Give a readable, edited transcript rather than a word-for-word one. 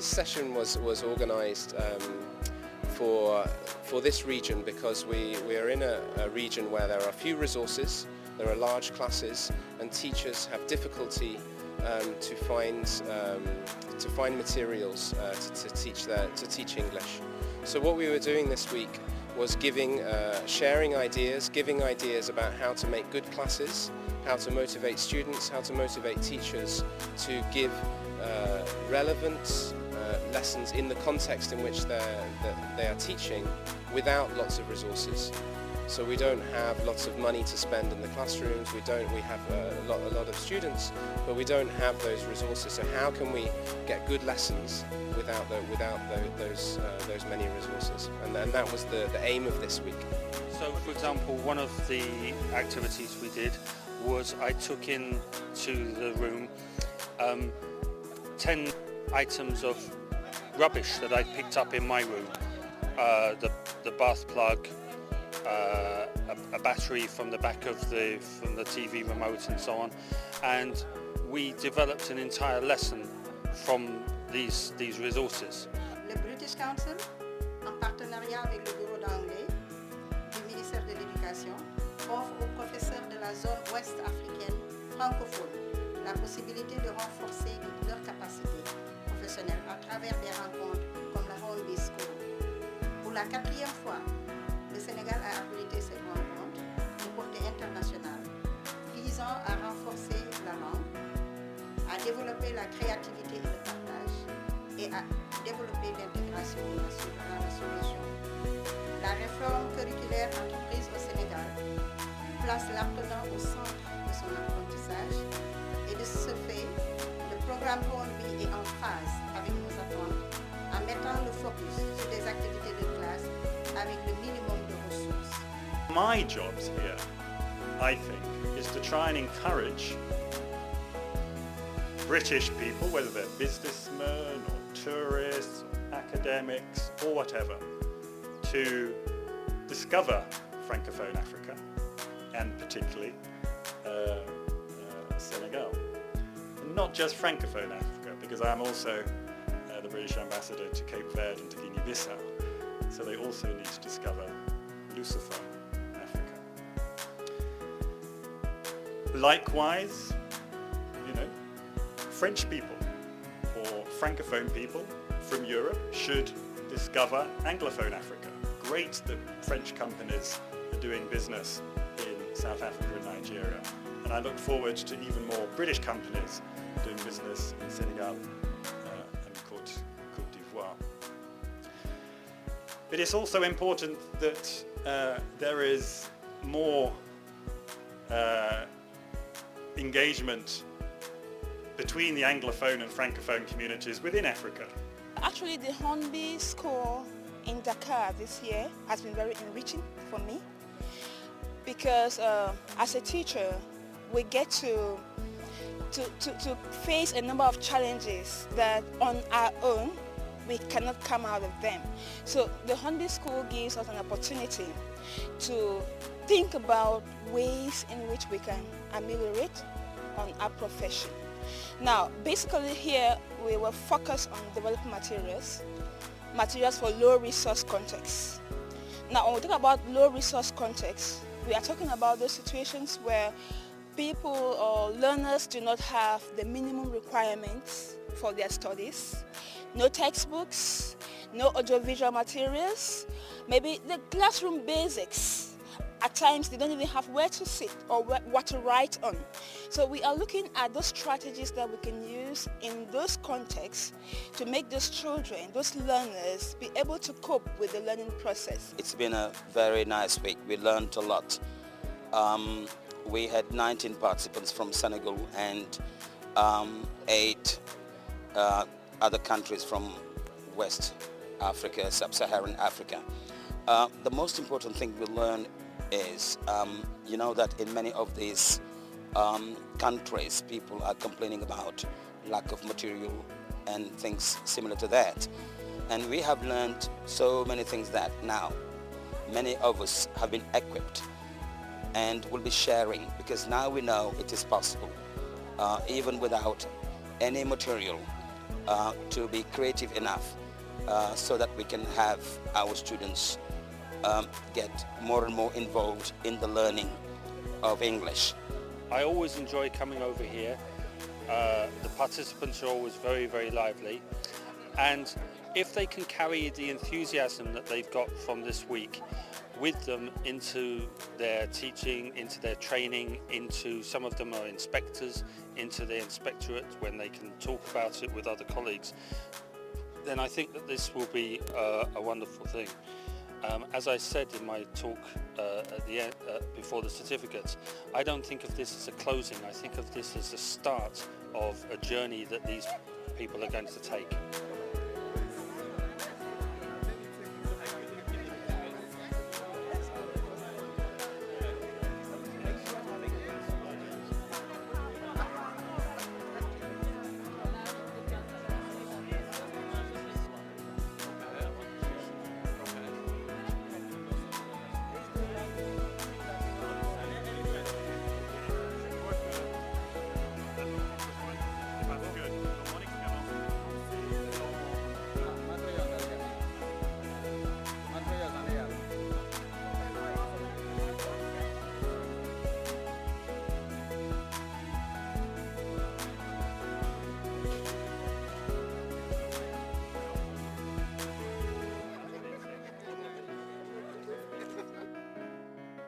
this session was organised for this region because we are in a region where there are few resources, there are large classes, and teachers have difficulty to find materials to teach English. So what we were doing this week was sharing ideas, giving ideas about how to make good classes, how to motivate students, how to motivate teachers to give relevant lessons in the context in which they are teaching without lots of resources. So we don't have lots of money to spend in the classrooms. We have a lot of students, but we don't have those resources. So how can we get good lessons without those many resources? And that was the aim of this week. So, for example, one of the activities we did was I took into the room 10 items of rubbish that I picked up in my room. The bath plug, a battery from the back of the TV remote and so on, and we developed an entire lesson from these resources. Le British Council, en partenariat avec le bureau d'anglais du ministère de l'Éducation, offre aux professeurs de la zone ouest africaine francophone la possibilité de renforcer leurs capacités professionnelles à travers des rencontres comme la Horny School. Pour la 4e fois, le Sénégal a abrité cette rencontre de portée internationale visant à renforcer la langue, à développer la créativité et le partage et à développer l'intégration dans la sous-région. La réforme curriculaire entreprise au Sénégal place l'apprenant au centre de son apprentissage et de ce fait, le programme Horny est en phase avec nos attentes en mettant le focus sur des activités de classe avec le minimum de ressources. My job here, I think, is to try and encourage British people, whether they're businessmen or tourists, or academics or whatever, to discover Francophone Africa and particularly Senegal. And not just Francophone Africa, because I'm also the British ambassador to Cape Verde and to Guinea-Bissau, so they also need to discover Lusophone Africa. Likewise, French people or Francophone people from Europe should discover Anglophone Africa. Great that French companies are doing business in South Africa and Nigeria, and I look forward to even more British companies doing business in Senegal and Côte d'Ivoire. It is also important that there is more engagement between the Anglophone and Francophone communities within Africa. Actually, the Horny School in Dakar this year has been very enriching for me because as a teacher, we get to face a number of challenges that on our own we cannot come out of them. So the Horny School gives us an opportunity to think about ways in which we can ameliorate on our profession. Now, basically here we were focused on developing materials for low resource contexts. Now, when we talk about low resource contexts, we are talking about those situations where people or learners do not have the minimum requirements for their studies, no textbooks, no audiovisual materials, maybe the classroom basics. At times they don't even have where to sit or what to write on. So we are looking at those strategies that we can use in those contexts to make those children, those learners, be able to cope with the learning process. It's been a very nice week. We learned a lot. We had 19 participants from Senegal and 8 other countries from West Africa, Sub-Saharan Africa. The most important thing we learned is, that in many of these countries, people are complaining about lack of material and things similar to that. And we have learned so many things that now many of us have been equipped and will be sharing, because now we know it is possible, even without any material, to be creative enough so that we can have our students get more and more involved in the learning of English. I always enjoy coming over here. The participants are always very, very lively, and if they can carry the enthusiasm that they've got from this week with them into their teaching, into their training, into some of them are inspectors, into their inspectorate when they can talk about it with other colleagues, then I think that this will be a wonderful thing. As I said in my talk at the end, before the certificates, I don't think of this as a closing. I think of this as a start of a journey that these people are going to take.